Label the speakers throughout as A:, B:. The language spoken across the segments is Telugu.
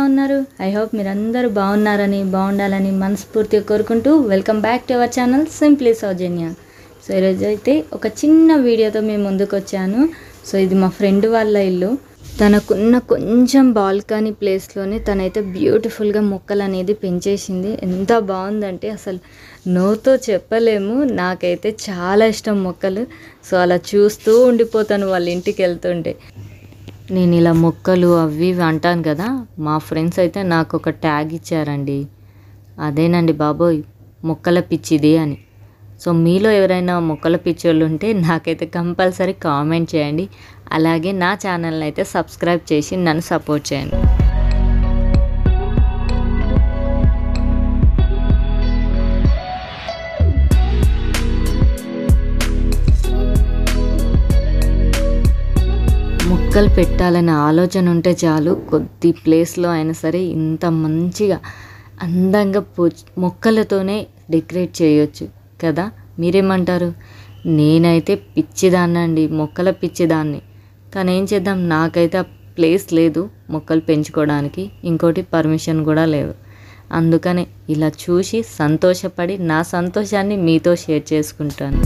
A: ఉన్నారు? ఐ హోప్ మీరందరూ బాగున్నారని బాగుండాలని మనస్ఫూర్తిగా కోరుకుంటూ welcome back to our channel simply Soujanya. So ఈరోజు అయితే ఒక చిన్న వీడియోతో మేము ముందుకు వచ్చాను. సో ఇది మా ఫ్రెండ్ వాళ్ళ ఇల్లు. తనకున్న కొంచెం బాల్కనీ ప్లేస్లోనే తనైతే బ్యూటిఫుల్గా మొక్కలు అనేది పెంచేసింది. ఎంత బాగుందంటే అసలు నోతో చెప్పలేము. నాకైతే చాలా ఇష్టం మొక్కలు. సో అలా చూస్తూ ఉండిపోతాను వాళ్ళ ఇంటికి వెళ్తుంటే. నేను ఇలా మొక్కలు అవి అంటాను కదా, మా ఫ్రెండ్స్ అయితే నాకు ఒక ట్యాగ్ ఇచ్చారండి. అదేనండి బాబోయ్ మొక్కల పిచ్చిది అని. సో మీలో ఎవరైనా మొక్కల పిచ్చోళ్ళు ఉంటే నాకైతే కంపల్సరీ కామెంట్ చేయండి. అలాగే నా ఛానల్ని అయితే సబ్స్క్రైబ్ చేసి నన్ను సపోర్ట్ చేయండి. మొక్కలు పెట్టాలనే ఆలోచన ఉంటే చాలు, కొద్ది ప్లేస్లో అయినా సరే ఇంత మంచిగా అందంగా మొక్కలతోనే డెకరేట్ చేయొచ్చు కదా. మీరేమంటారు? నేనైతే పిచ్చిదాన్నండి, మొక్కల పిచ్చిదాన్ని. కానీ ఏం చేద్దాం, నాకైతే ఆ ప్లేస్ లేదు మొక్కలు పెంచుకోవడానికి, ఇంకోటి పర్మిషన్ కూడా లేదు. అందుకనే ఇలా చూసి సంతోషపడి నా సంతోషాన్ని మీతో షేర్ చేసుకుంటాను.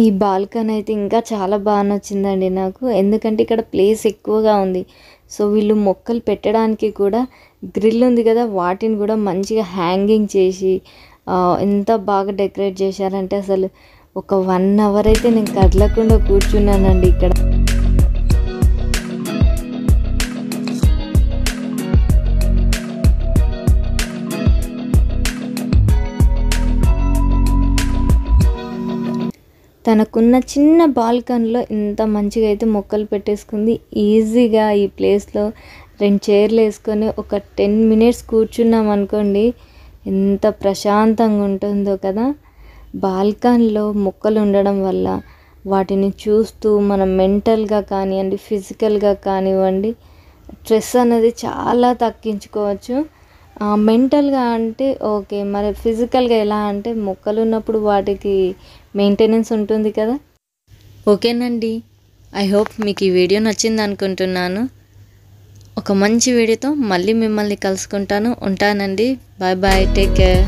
A: ఈ బాల్కనీ అయితే ఇంకా చాలా బాగా నచ్చిందండి నాకు. ఎందుకంటే ఇక్కడ ప్లేస్ ఎక్కువగా ఉంది. సో వీళ్ళు మొక్కలు పెట్టడానికి కూడా గ్రిల్ ఉంది కదా, వాటిని కూడా మంచిగా హ్యాంగింగ్ చేసి ఎంత బాగా డెకరేట్ చేశారంటే అసలు ఒక 1 అవర్ అయితే నేను కదలకుండా కూర్చున్నానండి ఇక్కడ. తనకున్న చిన్న బాల్కనీలో ఇంత మంచిగా అయితే మొక్కలు పెట్టేసుకుంది. ఈజీగా ఈ ప్లేస్లో 2 చైర్లు వేసుకొని ఒక 10 మినిట్స్ కూర్చున్నాం అనుకోండి, ఎంత ప్రశాంతంగా ఉంటుందో కదా. బాల్కనీలో మొక్కలు ఉండడం వల్ల వాటిని చూస్తూ మనం మెంటల్గా కానివ్వండి, ఫిజికల్గా కానివ్వండి, స్ట్రెస్ అనేది చాలా తగ్గించుకోవచ్చు. మెంటల్గా అంటే ఓకే, మరి ఫిజికల్గా ఎలా అంటే మొక్కలు ఉన్నప్పుడు వాటికి మెయింటెనెన్స్ ఉంటుంది కదా. ఓకేనండి, ఐ హోప్ మీకు ఈ వీడియో నచ్చింది అనుకుంటున్నాను. ఒక మంచి వీడియోతో మళ్ళీ మిమ్మల్ని కలుసుకుంటాను. ఉంటానండి. Bye bye, take care.